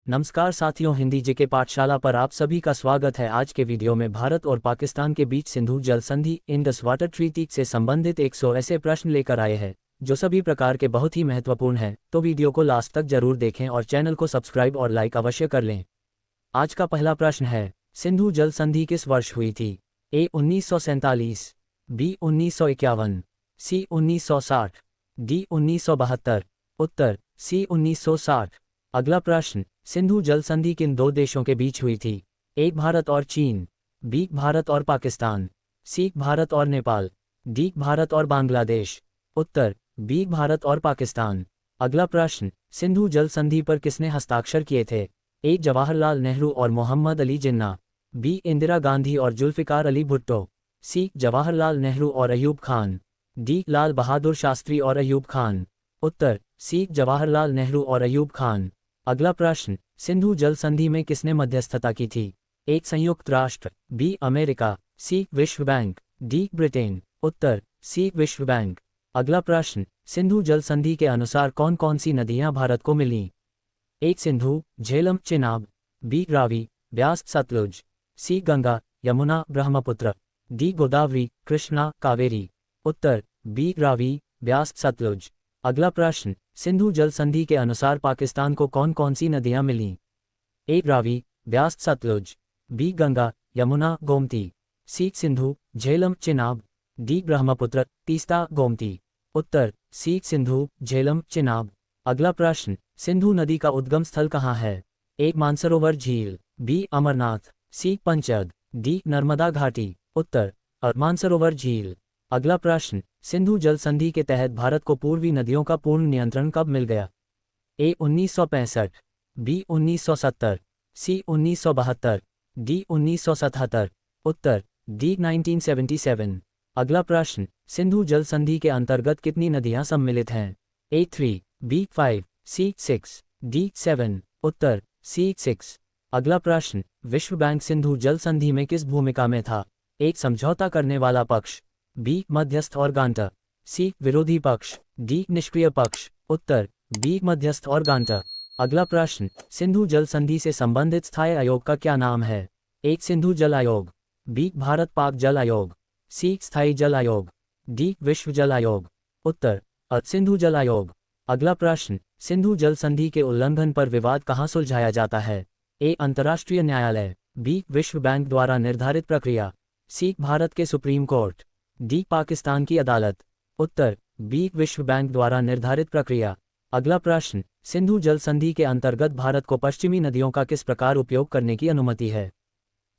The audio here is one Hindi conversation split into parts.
नमस्कार साथियों, हिंदी जीके पाठशाला पर आप सभी का स्वागत है। आज के वीडियो में भारत और पाकिस्तान के बीच सिंधु जल संधि इंडस वाटर ट्रीटी से संबंधित 100 ऐसे प्रश्न लेकर आए हैं जो सभी प्रकार के बहुत ही महत्वपूर्ण हैं। तो वीडियो को लास्ट तक जरूर देखें और चैनल को सब्सक्राइब और लाइक अवश्य कर लें। आज का पहला प्रश्न है, सिंधु जल संधि किस वर्ष हुई थी? ए 1947, बी 1951, सी 1960, डी 1972। उत्तर सी 1960। अगला प्रश्न, सिंधु जल संधि किन दो देशों के बीच हुई थी? ए भारत और चीन, बी भारत और पाकिस्तान, सी भारत और नेपाल, डी भारत और बांग्लादेश। उत्तर बी भारत और पाकिस्तान। अगला प्रश्न, सिंधु जल संधि पर किसने हस्ताक्षर किए थे? ए जवाहरलाल नेहरू और मोहम्मद अली जिन्ना, बी इंदिरा गांधी और जुल्फिकार अली भुट्टो, सी जवाहरलाल नेहरू और अयूब खान, डी लाल बहादुर शास्त्री और अयूब खान। उत्तर सी जवाहरलाल नेहरू और अयूब खान। अगला प्रश्न, सिंधु जल संधि में किसने मध्यस्थता की थी? ए संयुक्त राष्ट्र, बी अमेरिका, सी विश्व बैंक, डी ब्रिटेन। उत्तर सी विश्व बैंक। अगला प्रश्न, सिंधु जल संधि के अनुसार कौन कौन सी नदियां भारत को मिलीं? ए सिंधु, झेलम, चिनाब, बी रावी, ब्यास, सतलुज, सी गंगा, यमुना, ब्रह्मपुत्र, डी गोदावरी, कृष्णा, कावेरी। उत्तर बी रावी, ब्यास, सतलुज। अगला प्रश्न, सिंधु जल संधि के अनुसार पाकिस्तान को कौन कौन सी नदियां मिलीं? ए रावी, ब्यास, सतलुज, बी गंगा, यमुना, गोमती, सी सिंधु, झेलम, चिनाब, डी ब्रह्मपुत्र, तीस्ता, गोमती। उत्तर सी सिंधु, झेलम, चिनाब। अगला प्रश्न, सिंधु नदी का उद्गम स्थल कहाँ है? ए मानसरोवर झील, बी अमरनाथ, सी पंचग, डी नर्मदा घाटी। उत्तर मानसरोवर झील। अगला प्रश्न, सिंधु जल संधि के तहत भारत को पूर्वी नदियों का पूर्ण नियंत्रण कब मिल गया? ए 1965, बी 1970, सी 1972, डी 1977। उत्तर डी 1977। अगला प्रश्न, सिंधु जल संधि के अंतर्गत कितनी नदियां सम्मिलित हैं? ए 3, बी 5, सी 6, डी 7। उत्तर सी 6। अगला प्रश्न, विश्व बैंक सिंधु जल संधि में किस भूमिका में था? ए समझौता करने वाला पक्ष, बी मध्यस्थ और गांटर, सी विरोधी पक्ष, डी निष्क्रिय पक्ष। उत्तर बी मध्यस्थ और गांटर। अगला प्रश्न, सिंधु जल संधि से संबंधित स्थायी आयोग का क्या नाम है? ए सिंधु जल आयोग, बी भारत पाक जल आयोग, सी स्थायी जल आयोग, डी विश्व जल आयोग। उत्तर सिंधु जल आयोग। अगला प्रश्न, सिंधु जल संधि के उल्लंघन पर विवाद कहाँ सुलझाया जाता है? ए अंतर्राष्ट्रीय न्यायालय, बी विश्व बैंक द्वारा निर्धारित प्रक्रिया, सी भारत के सुप्रीम कोर्ट, डी पाकिस्तान की अदालत। उत्तर बी विश्व बैंक द्वारा निर्धारित प्रक्रिया। अगला प्रश्न, सिंधु जल संधि के अंतर्गत भारत को पश्चिमी नदियों का किस प्रकार उपयोग करने की अनुमति है?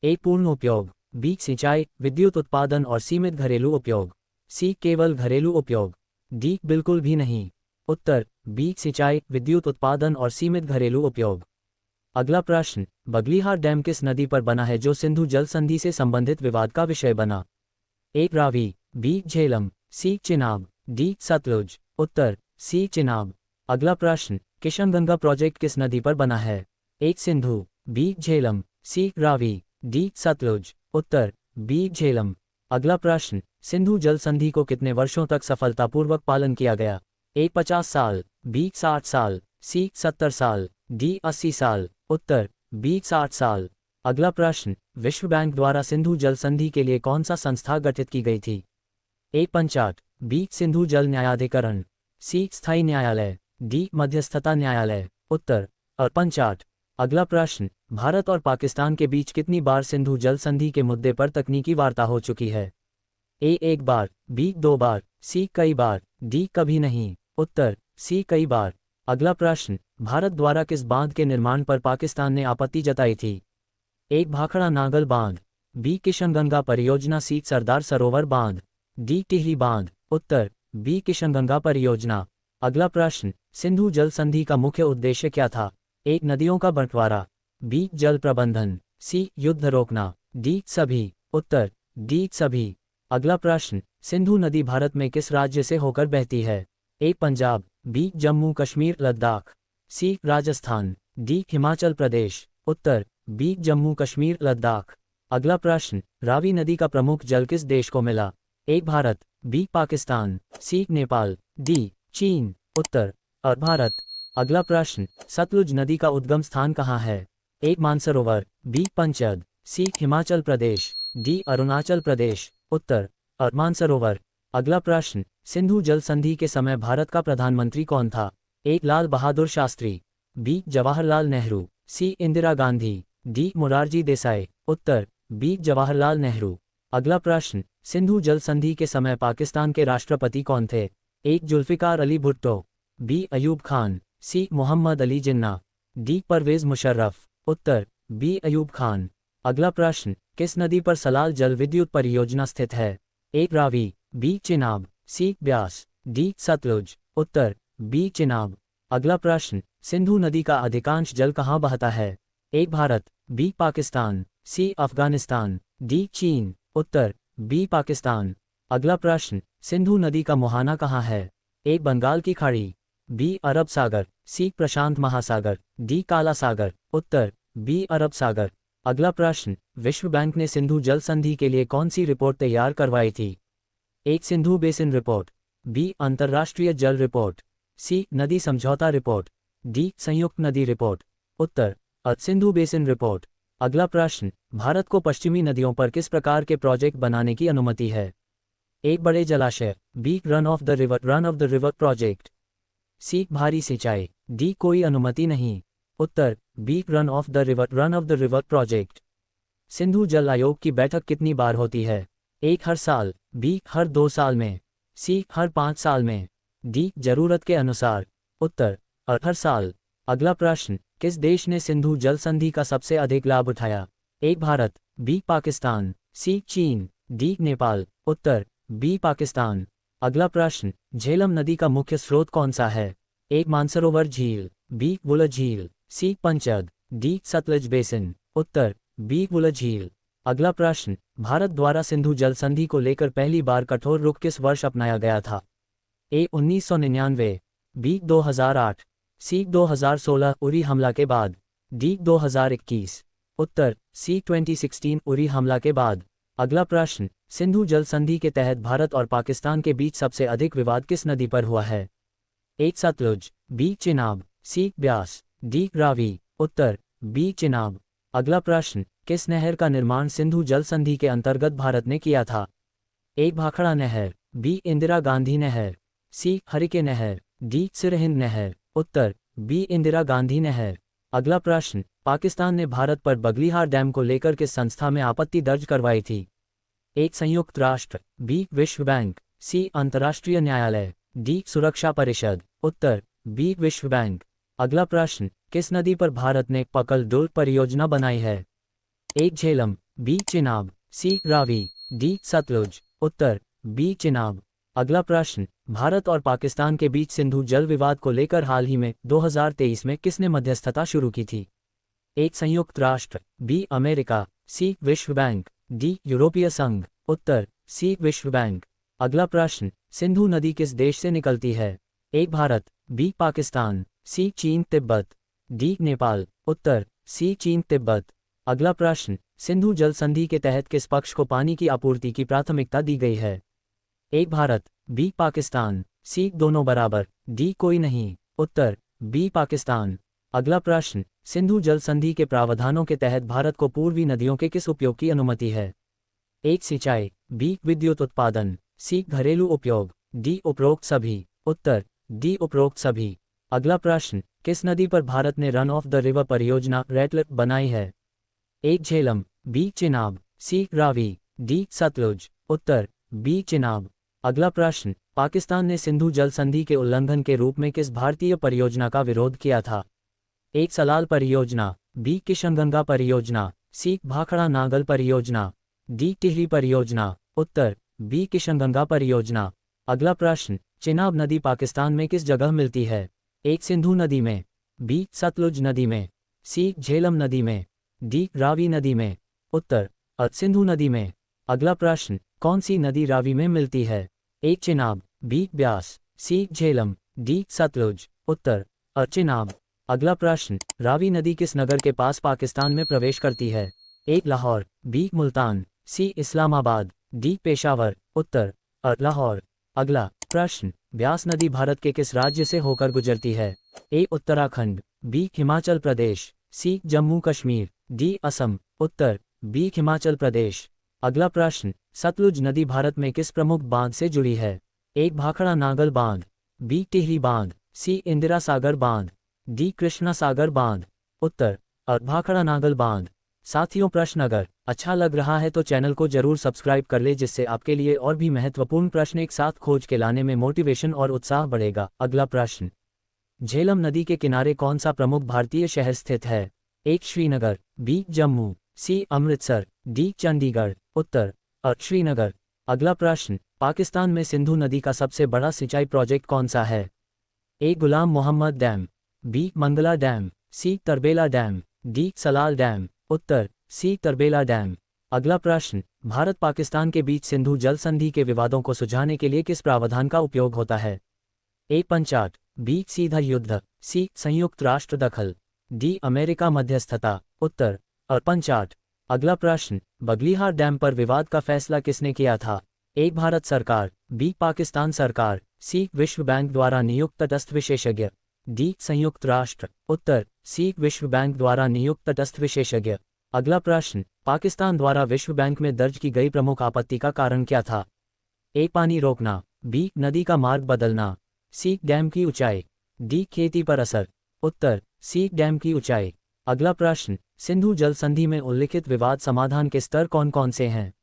ए पूर्ण उपयोग, बी सिंचाई, विद्युत उत्पादन और सीमित घरेलू उपयोग, सी केवल घरेलू उपयोग, डी बिल्कुल भी नहीं। उत्तर बी सिंचाई, विद्युत उत्पादन और सीमित घरेलू उपयोग। अगला प्रश्न, बगलिहार डैम किस नदी पर बना है जो सिंधु जल संधि से संबंधित विवाद का विषय बना? ए रावी, बी झेलम, सी चिनाब, डी सतलुज। उत्तर सी चिनाब। अगला प्रश्न, किशनगंगा प्रोजेक्ट किस नदी पर बना है? ए सिंधु, बी झेलम, सी रावी, डी सतलुज। उत्तर बी झेलम। अगला प्रश्न, सिंधु जल संधि को कितने वर्षों तक सफलतापूर्वक पालन किया गया? ए 50 साल, बी 60 साल, सी 70 साल, डी 80 साल। उत्तर बी 60 साल। अगला प्रश्न, विश्व बैंक द्वारा सिंधु जल संधि के लिए कौन सा संस्था गठित की गई थी? ए पंचाट, बी सिंधु जल न्यायाधिकरण, सी स्थायी न्यायालय, डी मध्यस्थता न्यायालय। उत्तर पंचाट। अगला प्रश्न, भारत और पाकिस्तान के बीच कितनी बार सिंधु जल संधि के मुद्दे पर तकनीकी वार्ता हो चुकी है? ए एक बार, बी 2 बार, सी कई बार, डी कभी नहीं। उत्तर सी कई बार। अगला प्रश्न, भारत द्वारा किस बांध के निर्माण पर पाकिस्तान ने आपत्ति जताई थी? ए भाखड़ा नागल बांध, बी किशनगंगा परियोजना, सी सरदार सरोवर बांध, डी टिहरी बांध। उत्तर बी किशनगंगा परियोजना। अगला प्रश्न, सिंधु जल संधि का मुख्य उद्देश्य क्या था? ए नदियों का बंटवारा, बी जल प्रबंधन, सी युद्ध रोकना, डी सभी। उत्तर डी सभी। अगला प्रश्न, सिंधु नदी भारत में किस राज्य से होकर बहती है? ए पंजाब, बी जम्मू कश्मीर लद्दाख, सी राजस्थान, डी हिमाचल प्रदेश। उत्तर बी जम्मू कश्मीर लद्दाख। अगला प्रश्न, रावी नदी का प्रमुख जल किस देश को मिला? ए भारत, बी पाकिस्तान, सी नेपाल, डी चीन। उत्तर भारत। अगला प्रश्न, सतलुज नदी का उद्गम स्थान कहाँ है? एक मानसरोवर, बी पंचद, सी हिमाचल प्रदेश, डी अरुणाचल प्रदेश। उत्तर मानसरोवर। अगला प्रश्न, सिंधु जल संधि के समय भारत का प्रधानमंत्री कौन था? एक लाल बहादुर शास्त्री, बी जवाहरलाल नेहरू, सी इंदिरा गांधी, डी मोरारजी देसाई। उत्तर बी जवाहरलाल नेहरू। अगला प्रश्न, सिंधु जल संधि के समय पाकिस्तान के राष्ट्रपति कौन थे? एक जुल्फिकार अली भुट्टो, बी अयूब खान, सी मोहम्मद अली जिन्ना, डी परवेज मुशर्रफ। उत्तर बी अयूब खान। अगला प्रश्न, किस नदी पर सलाल जल विद्युत परियोजना स्थित है? एक रावी, बी चिनाब, सी ब्यास, डी सतलुज। उत्तर बी चिनाब। अगला प्रश्न, सिंधु नदी का अधिकांश जल कहाँ बहता है? एक भारत, बी पाकिस्तान, सी अफगानिस्तान, डी चीन। उत्तर बी पाकिस्तान। अगला प्रश्न, सिंधु नदी का मुहाना कहाँ है? एक बंगाल की खाड़ी, बी अरब सागर, सी प्रशांत महासागर, डी काला सागर। उत्तर बी अरब सागर। अगला प्रश्न, विश्व बैंक ने सिंधु जल संधि के लिए कौन सी रिपोर्ट तैयार करवाई थी? एक सिंधु बेसिन रिपोर्ट, बी अंतर्राष्ट्रीय जल रिपोर्ट, सी नदी समझौता रिपोर्ट, डी संयुक्त नदी रिपोर्ट। उत्तर सिंधु बेसिन रिपोर्ट। अगला प्रश्न, भारत को पश्चिमी नदियों पर किस प्रकार के प्रोजेक्ट बनाने की अनुमति है? एक बड़े जलाशय, B run off the river project, C भारी सिंचाई, डी कोई अनुमति नहीं। उत्तर B run off the river project. Sindhu जल आयोग की बैठक कितनी बार होती है? एक हर साल, बी हर 2 साल में, सी हर 5 साल में, डी जरूरत के अनुसार। उत्तर हर साल। अगला प्रश्न, किस देश ने सिंधु जल संधि का सबसे अधिक लाभ उठाया? एक भारत, बी पाकिस्तान, सी चीन, डी नेपाल। उत्तर बी पाकिस्तान। अगला प्रश्न, झेलम नदी का मुख्य स्रोत कौन सा है? एक मानसरोवर झील, बी वुलर झील, सी पंचद, डी सतलज बेसिन। उत्तर बी वुलर झील। अगला प्रश्न, भारत द्वारा सिंधु जल संधि को लेकर पहली बार कठोर रुख किस वर्ष अपनाया गया था? ए 1999, बी 2008, सी 2016 उरी हमला के बाद, डी 2021। उत्तर सी 2016 उरी हमला के बाद। अगला प्रश्न, सिंधु जल संधि के तहत भारत और पाकिस्तान के बीच सबसे अधिक विवाद किस नदी पर हुआ है? एक सतलुज, बी चिनाब, सी ब्यास, डी रावी। उत्तर बी चिनाब। अगला प्रश्न, किस नहर का निर्माण सिंधु जल संधि के अंतर्गत भारत ने किया था? एक भाखड़ा नहर, बी इंदिरा गांधी नहर, सी हरिके नहर, डी सिरहिंद नहर। उत्तर बी इंदिरा गांधी नहर। अगला प्रश्न, पाकिस्तान ने भारत पर बगलिहार डैम को लेकर किस संस्था में आपत्ति दर्ज करवाई थी? एक संयुक्त राष्ट्र, बी विश्व बैंक, सी अंतर्राष्ट्रीय न्यायालय, डी सुरक्षा परिषद। उत्तर बी विश्व बैंक। अगला प्रश्न, किस नदी पर भारत ने पकल डुल परियोजना बनाई है? एक झेलम, बी चिनाब, सी रावी, डी सतलुज। उत्तर बी चिनाब। अगला प्रश्न, भारत और पाकिस्तान के बीच सिंधु जल विवाद को लेकर हाल ही में 2023 में किसने मध्यस्थता शुरू की थी? एक संयुक्त राष्ट्र, बी अमेरिका, सी विश्व बैंक, डी यूरोपीय संघ। उत्तर सी विश्व बैंक। अगला प्रश्न, सिंधु नदी किस देश से निकलती है? एक भारत, बी पाकिस्तान, सी चीन तिब्बत, डी नेपाल। उत्तर सी चीन तिब्बत। अगला प्रश्न, सिंधु जल संधि के तहत किस पक्ष को पानी की आपूर्ति की प्राथमिकता दी गई है? एक भारत, बी पाकिस्तान, सी दोनों बराबर, डी कोई नहीं। उत्तर बी पाकिस्तान। अगला प्रश्न, सिंधु जल संधि के प्रावधानों के तहत भारत को पूर्वी नदियों के किस उपयोग की अनुमति है? एक सिंचाई, बी विद्युत उत्पादन, सी घरेलू उपयोग, डी उपरोक्त सभी। उत्तर डी उपरोक्त सभी। अगला प्रश्न, किस नदी पर भारत ने रन ऑफ द रिवर परियोजना रेटलेट बनाई है? एक झेलम, बी चिनाब, सी रावी, डी सतलुज। उत्तर बी चिनाब। अगला प्रश्न, पाकिस्तान ने सिंधु जल संधि के उल्लंघन के रूप में किस भारतीय परियोजना का विरोध किया था? एक सलाल परियोजना, बी किशनगंगा परियोजना, सी भाखड़ा नागल परियोजना, डी टिहरी परियोजना। उत्तर बी किशनगंगा परियोजना। अगला प्रश्न, चिनाब नदी पाकिस्तान में किस जगह मिलती है? एक सिंधु नदी में, बी सतलुज नदी में, सी झेलम नदी में, डी रावी नदी में। उत्तर सिंधु नदी में। अगला प्रश्न, कौन सी नदी रावी में मिलती है? एक चिनाब, बी ब्यास, सी झेलम, डी सतलुज। उत्तर चिनाब। अगला प्रश्न, रावी नदी किस नगर के पास पाकिस्तान में प्रवेश करती है? एक लाहौर, बी मुल्तान, सी इस्लामाबाद, डी पेशावर। उत्तर लाहौर। अगला प्रश्न, ब्यास नदी भारत के किस राज्य से होकर गुजरती है? ए उत्तराखंड, बी हिमाचल प्रदेश, सी जम्मू कश्मीर, डी असम। उत्तर बी हिमाचल प्रदेश। अगला प्रश्न, सतलुज नदी भारत में किस प्रमुख बांध से जुड़ी है? ए भाखड़ा नागल बांध, बी टिहरी बांध, सी इंदिरा सागर बांध, डी कृष्णा सागर बांध। उत्तर भाखड़ा नागल बांध। साथियों, प्रश्न अगर अच्छा लग रहा है तो चैनल को जरूर सब्सक्राइब कर ले, जिससे आपके लिए और भी महत्वपूर्ण प्रश्न एक साथ खोज के लाने में मोटिवेशन और उत्साह बढ़ेगा। अगला प्रश्न, झेलम नदी के किनारे कौन सा प्रमुख भारतीय शहर स्थित है? एक श्रीनगर, बी जम्मू, सी अमृतसर, डी चंडीगढ़। उत्तर श्रीनगर। अगला प्रश्न, पाकिस्तान में सिंधु नदी का सबसे बड़ा सिंचाई प्रोजेक्ट कौन सा है? A Ghulam Mohammad dam, B Mangla dam, C Tarbela dam, D Salal dam. उत्तर सी तरबेला डैम। अगला प्रश्न, भारत पाकिस्तान के बीच सिंधु जल संधि के विवादों को सुलझाने के लिए किस प्रावधान का उपयोग होता है? ए पंचाट, बी सीधा युद्ध, सी संयुक्त राष्ट्र दखल, डी अमेरिका मध्यस्थता। उत्तर पंचाट। अगला प्रश्न, बगलिहार डैम पर विवाद का फैसला किसने किया था? ए भारत सरकार, बी पाकिस्तान सरकार, सी विश्व बैंक द्वारा नियुक्त तटस्थ विशेषज्ञ, डी संयुक्त राष्ट्र। उत्तर सी विश्व बैंक द्वारा नियुक्त तटस्थ विशेषज्ञ। अगला प्रश्न, पाकिस्तान द्वारा विश्व बैंक में दर्ज की गई प्रमुख आपत्ति का कारण क्या था? ए पानी रोकना, बी नदी का मार्ग बदलना, सी डैम की ऊंचाई, डी खेती पर असर। उत्तर सी डैम की ऊंचाई। अगला प्रश्न, सिंधु जल संधि में उल्लिखित विवाद समाधान के स्तर कौन कौन से हैं?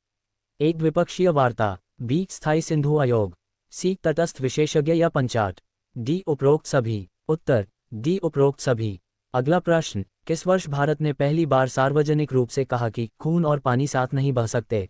एक द्विपक्षीय वार्ता, बी स्थायी सिंधु आयोग, सी तटस्थ विशेषज्ञ या पंचाट, डी उपरोक्त सभी। उत्तर डी उपरोक्त सभी। अगला प्रश्न, किस वर्ष भारत ने पहली बार सार्वजनिक रूप से कहा कि खून और पानी साथ नहीं बह सकते?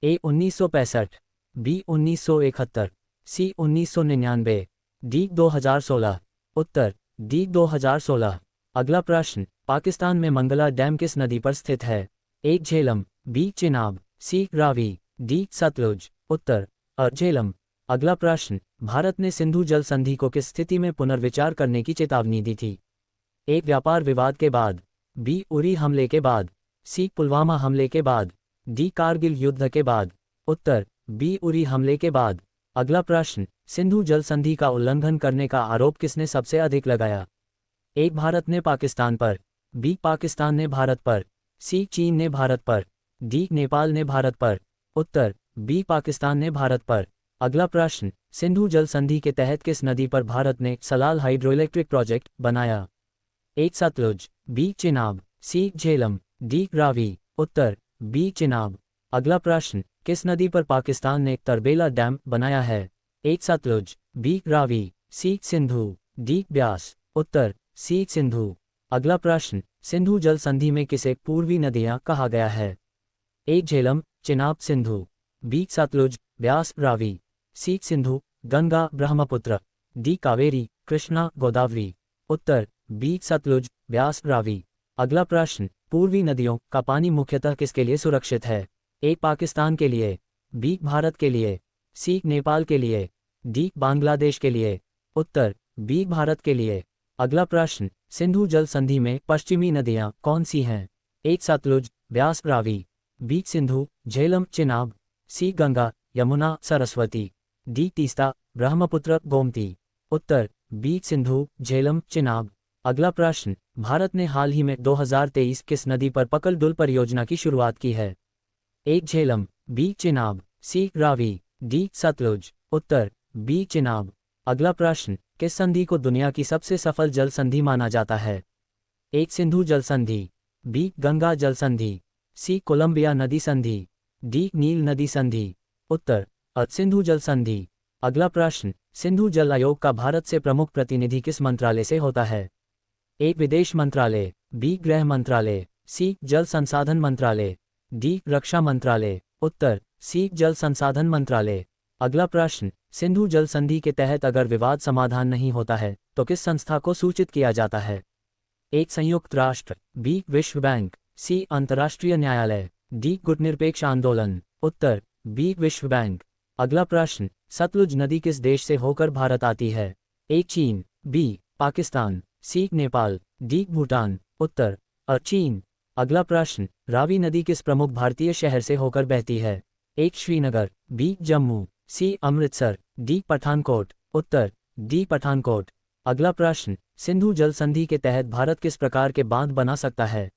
ए 1965, बी 1971, सी 1999, डी 2016। उत्तर डी 2016। अगला प्रश्न, पाकिस्तान में मंगला डैम किस नदी पर स्थित है? ए झेलम, बी चिनाब, सी रावी, डी सतलुज। उत्तर झेलम। अगला प्रश्न, भारत ने सिंधु जल संधि को किस स्थिति में पुनर्विचार करने की चेतावनी दी थी? ए व्यापार विवाद के बाद, बी उरी हमले के बाद, सी पुलवामा हमले के बाद, डी कारगिल युद्ध के बाद। उत्तर बी उरी हमले के बाद। अगला प्रश्न, सिंधु जल संधि का उल्लंघन करने का आरोप किसने सबसे अधिक लगाया? ए भारत ने पाकिस्तान पर, बी पाकिस्तान ने भारत पर, सी चीन ने भारत पर, डी नेपाल ने भारत पर। उत्तर बी पाकिस्तान ने भारत पर। अगला प्रश्न, सिंधु जल संधि के तहत किस नदी पर भारत ने सलाल हाइड्रोइलेक्ट्रिक प्रोजेक्ट बनाया? ए सतलुज, बी चिनाब, सी झेलम, डी रावी। उत्तर बी चिनाब। अगला प्रश्न, किस नदी पर पाकिस्तान ने तरबेला डैम बनाया है? ए सतलुज, बी रावी, सी सिंधु, डी ब्यास। उत्तर सी सिंधु। अगला प्रश्न, सिंधु जल संधि में किसे पूर्वी नदियां कहा गया है? ए झेलम, चिनाब, सिंधु, बी सतलुज, ब्यास, रावी, सी सिंधु, गंगा, ब्रह्मपुत्र, डी कावेरी, कृष्णा, गोदावरी। उत्तर बी सतलुज, ब्यास, रावी। अगला प्रश्न, पूर्वी नदियों का पानी मुख्यतः किसके लिए सुरक्षित है? ए पाकिस्तान के लिए, बी भारत के लिए, सी नेपाल के लिए, डी बांग्लादेश के लिए। उत्तर बी भारत के लिए। अगला प्रश्न, सिंधु जल संधि में पश्चिमी नदियां कौन सी हैं? ए सतलुज, ब्यास, रावी, बी सिंधु, झेलम, चिनाब, सी गंगा, यमुना, सरस्वती, डी तीस्ता, ब्रह्मपुत्र, गोमती। उत्तर बी सिंधु, झेलम, चिनाब। अगला प्रश्न, भारत ने हाल ही में 2023 किस नदी पर पकल डुल परियोजना की शुरुआत की है? ए झेलम, बी चिनाब, सी रावी, डी सतलुज। उत्तर बी चिनाब। अगला प्रश्न, किस संधि को दुनिया की सबसे सफल जल संधि माना जाता है? ए सिंधु जल संधि, बी गंगा जल संधि, सी कोलंबिया नदी संधि, डी नील नदी संधि। उत्तर सिंधु जल संधि। अगला प्रश्न, सिंधु जल आयोग का भारत से प्रमुख प्रतिनिधि किस मंत्रालय से होता है? ए विदेश मंत्रालय, बी गृह मंत्रालय, सी जल संसाधन मंत्रालय, डी रक्षा मंत्रालय। उत्तर सी जल संसाधन मंत्रालय। अगला प्रश्न, सिंधु जल संधि के तहत अगर विवाद समाधान नहीं होता है तो किस संस्था को सूचित किया जाता है? एक संयुक्त राष्ट्र, बी विश्व बैंक, सी अंतर्राष्ट्रीय न्यायालय, डी गुटनिरपेक्ष आंदोलन। उत्तर बी विश्व बैंक। अगला प्रश्न, सतलुज नदी किस देश से होकर भारत आती है? ए चीन, बी पाकिस्तान, सी नेपाल, डी भूटान। उत्तर चीन। अगला प्रश्न, रावी नदी किस प्रमुख भारतीय शहर से होकर बहती है? एक श्रीनगर, बी जम्मू, सी अमृतसर, डी पठानकोट। उत्तर डी पठानकोट। अगला प्रश्न, सिंधु जल संधि के तहत भारत किस प्रकार के बांध बना सकता है?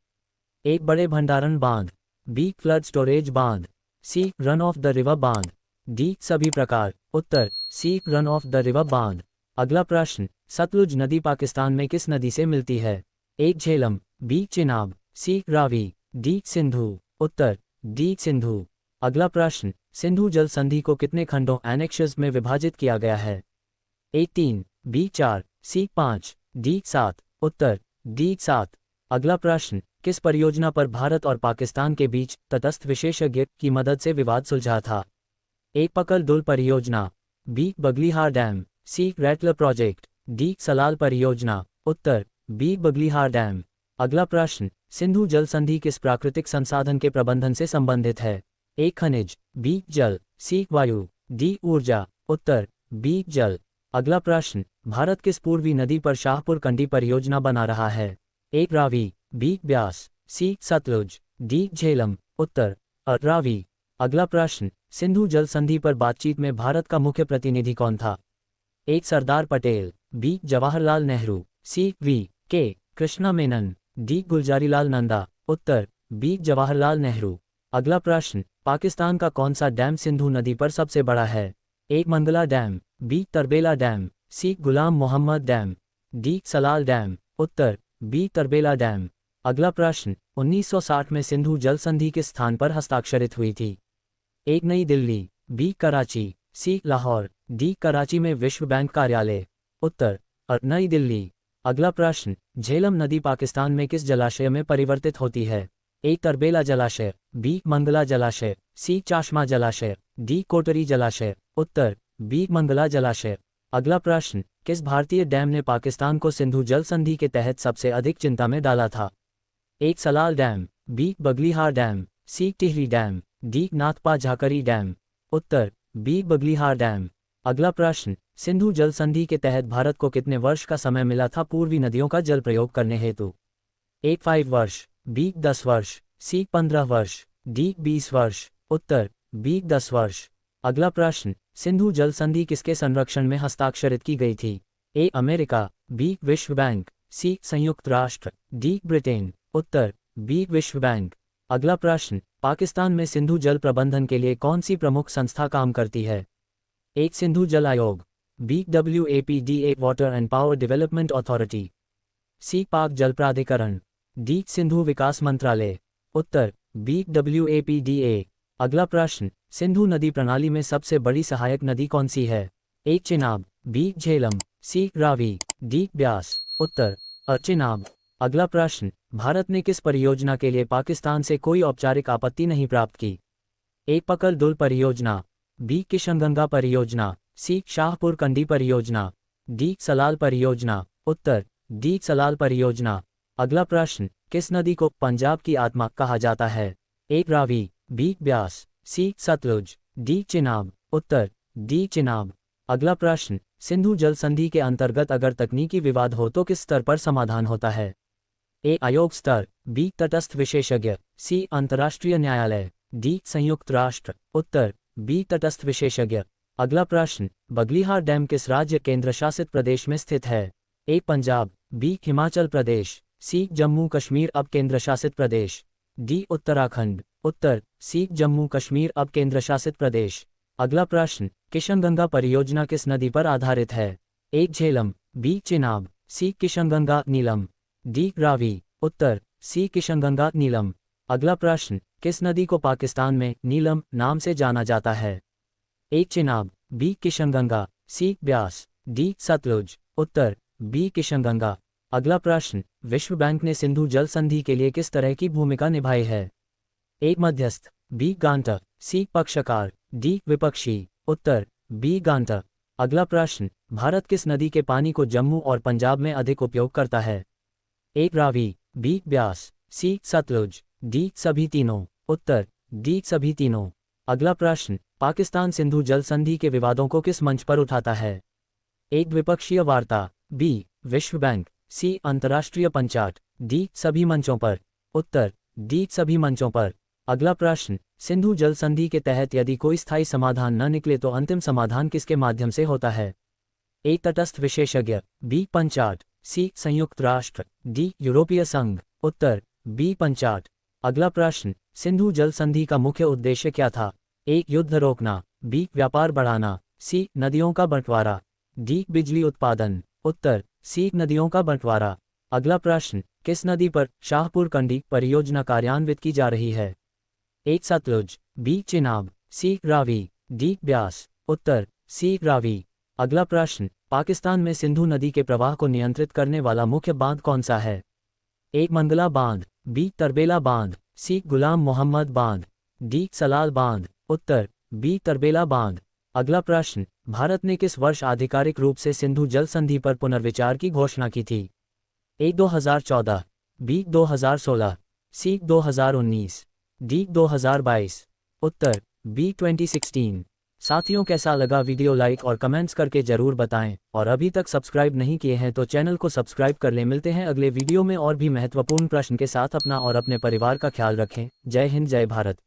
एक बड़े भंडारण बांध, बी फ्लड स्टोरेज बांध, सी रन ऑफ द रिवर बांध, डी सभी प्रकार। उत्तर सी रन ऑफ द रिवर बांध। अगला प्रश्न, सतलुज नदी पाकिस्तान में किस नदी से मिलती है? एक झेलम, बी चिनाब, सी रावी, डी सिंधु। उत्तर डी सिंधु। अगला प्रश्न, सिंधु जल संधि को कितने खंडों एनेक्शस में विभाजित किया गया है? ए 3, बी 4, सी 5, डी 7। उत्तर डी 7। अगला प्रश्न, किस परियोजना पर भारत और पाकिस्तान के बीच तटस्थ विशेषज्ञ की मदद से विवाद सुलझा था? ए पकल दुल परियोजना, बी बगलीहार डैम, सी रैटलर प्रोजेक्ट, डी सलाल परियोजना। उत्तर बी बगलीहार डैम। अगला प्रश्न, सिंधु जल संधि किस प्राकृतिक संसाधन के प्रबंधन से संबंधित है? ए खनिज, बी जल, सी वायु, डी ऊर्जा। उत्तर बी जल। अगला प्रश्न, भारत किस पूर्वी नदी पर शाहपुर कंडी परियोजना बना रहा है? ए रावी, बी ब्यास, सी सतलुज, डी झेलम। उत्तर रावी। अगला प्रश्न, सिंधु जल संधि पर बातचीत में भारत का मुख्य प्रतिनिधि कौन था? A Sardar Patel, B Jawaharlal Nehru, C V K Krishna Menon, D Gulzarilal Nanda. उत्तर बी जवाहरलाल नेहरू। अगला प्रश्न, पाकिस्तान का कौन सा डैम सिंधु नदी पर सबसे बड़ा है? A Mangla dam, B Tarbela dam, C Ghulam Mohammad dam, D Salal dam. उत्तर बी तरबेला डैम। अगला प्रश्न, 1960 में सिंधु जल संधि किस स्थान पर हस्ताक्षरित हुई थी? एक नई दिल्ली, बी कराची, सी लाहौर, डी कराची में विश्व बैंक कार्यालय। उत्तर नई दिल्ली। अगला प्रश्न, झेलम नदी पाकिस्तान में किस जलाशय में परिवर्तित होती है? ए तरबेला जलाशय, बी मंगला जलाशय, सी चाशमा जलाशय, डी कोटरी जलाशय। उत्तर बी मंगला जलाशय। अगला प्रश्न, किस भारतीय डैम ने पाकिस्तान को सिंधु जल संधि के तहत सबसे अधिक चिंता में डाला था? एक Salal dam, B Baglihar dam, C Tehri dam, D Nathpa Jhakri dam. उत्तर बी बगलीहार डैम। अगला प्रश्न, सिंधु जल संधि के तहत भारत को कितने वर्ष का समय मिला था पूर्वी नदियों का जल प्रयोग करने हेतु? ए 5 वर्ष, बी 10 वर्ष, सी 15 वर्ष, डी 20 वर्ष। उत्तर बी 10 वर्ष। अगला प्रश्न, सिंधु जल संधि किसके संरक्षण में हस्ताक्षरित की गई थी? ए अमेरिका, बी विश्व बैंक, सी संयुक्त राष्ट्र, डी ब्रिटेन। उत्तर बी विश्व बैंक। अगला प्रश्न, पाकिस्तान में सिंधु जल प्रबंधन के लिए कौन सी प्रमुख संस्था काम करती है? एक सिंधु जल आयोग, B WAPDA water and power development authority, C Pak जल प्राधिकरण, डी सिंधु विकास मंत्रालय। उत्तर बी WAPDA। अगला प्रश्न, सिंधु नदी प्रणाली में सबसे बड़ी सहायक नदी कौन सी है? ए चिनाब, बी झेलम, सी रावी, डी ब्यास। उत्तर चिनाब। अगला प्रश्न, भारत ने किस परियोजना के लिए पाकिस्तान से कोई औपचारिक आपत्ति नहीं प्राप्त की? ए पकल दुल परियोजना, बी किशनगंगा परियोजना, सी शाहपुर कंडी परियोजना, डी सलाल परियोजना। उत्तर डी सलाल परियोजना। अगला प्रश्न, किस नदी को पंजाब की आत्मा कहा जाता है? ए रावी, बी ब्यास, सी सतलुज, डी चिनाब। उत्तर डी चिनाब। अगला प्रश्न, सिंधु जल संधि के अंतर्गत अगर तकनीकी विवाद हो तो किस स्तर पर समाधान होता है? ए आयोग स्तर, बी तटस्थ विशेषज्ञ, सी अंतर्राष्ट्रीय न्यायालय, डी संयुक्त राष्ट्र। उत्तर बी तटस्थ विशेषज्ञ। अगला प्रश्न, बगलीहार डैम किस राज्य केंद्र शासित प्रदेश में स्थित है? ए पंजाब, बी हिमाचल प्रदेश, सी जम्मू कश्मीर अब केंद्र शासित प्रदेश, डी उत्तराखंड। उत्तर सी जम्मू कश्मीर अब केंद्र शासित प्रदेश। अगला प्रश्न, किशनगंगा परियोजना किस नदी पर आधारित है? ए झेलम, बी चिनाब, सी किशनगंगा नीलम, डी रावी। उत्तर सी किशनगंगा नीलम। अगला प्रश्न, किस नदी को पाकिस्तान में नीलम नाम से जाना जाता है? ए चिनाब, बी किशनगंगा, सी ब्यास, डी सतलुज। उत्तर बी किशनगंगा। अगला प्रश्न, विश्व बैंक ने सिंधु जल संधि के लिए किस तरह की भूमिका निभाई है? ए मध्यस्थ, बी गांटर, सी पक्षकार, डी विपक्षी। उत्तर बी गांटर। अगला प्रश्न, भारत किस नदी के पानी को जम्मू और पंजाब में अधिक उपयोग करता है? ए रावी, बी ब्यास, सी सतलुज, डी सभी तीनों। उत्तर डी सभी तीनों। अगला प्रश्न, पाकिस्तान सिंधु जल संधि के विवादों को किस मंच पर उठाता है? ए द्विपक्षीय वार्ता, बी विश्व बैंक, सी अंतर्राष्ट्रीय पंचायत, डी सभी मंचों पर। उत्तर डी सभी मंचों पर। अगला प्रश्न, सिंधु जल संधि के तहत यदि कोई स्थायी समाधान न निकले तो अंतिम समाधान किसके माध्यम से होता है? ए तटस्थ विशेषज्ञ, बी पंचाट, सी संयुक्त राष्ट्र, डी यूरोपीय संघ। उत्तर बी पंचाट। अगला प्रश्न, सिंधु जल संधि का मुख्य उद्देश्य क्या था? ए युद्ध रोकना, बी व्यापार बढ़ाना, सी नदियों का बंटवारा, डी बिजली उत्पादन। उत्तर सी नदियों का बंटवारा। अगला प्रश्न, किस नदी पर शाहपुर कंडी परियोजना कार्यान्वित की जा रही है? ए सतलुज, बी चिनाब, सी रावी, डी ब्यास। उत्तर सी रावी। अगला प्रश्न, पाकिस्तान में सिंधु नदी के प्रवाह को नियंत्रित करने वाला मुख्य बांध कौन सा है? ए मंगला बांध, बी तरबेला बांध, सी गुलाम मोहम्मद बांध, डी सलाल बांध। उत्तर बी तरबेला बांध। अगला प्रश्न, भारत ने किस वर्ष आधिकारिक रूप से सिंधु जल संधि पर पुनर्विचार की घोषणा की थी? ए 2014, बी 2016, सी 2019, डी 2022। उत्तर बी 2016। साथियों, कैसा लगा वीडियो? लाइक और कमेंट्स करके जरूर बताएं, और अभी तक सब्सक्राइब नहीं किए हैं तो चैनल को सब्सक्राइब कर लें। मिलते हैं अगले वीडियो में और भी महत्वपूर्ण प्रश्न के साथ। अपना और अपने परिवार का ख्याल रखें। जय हिंद, जय भारत।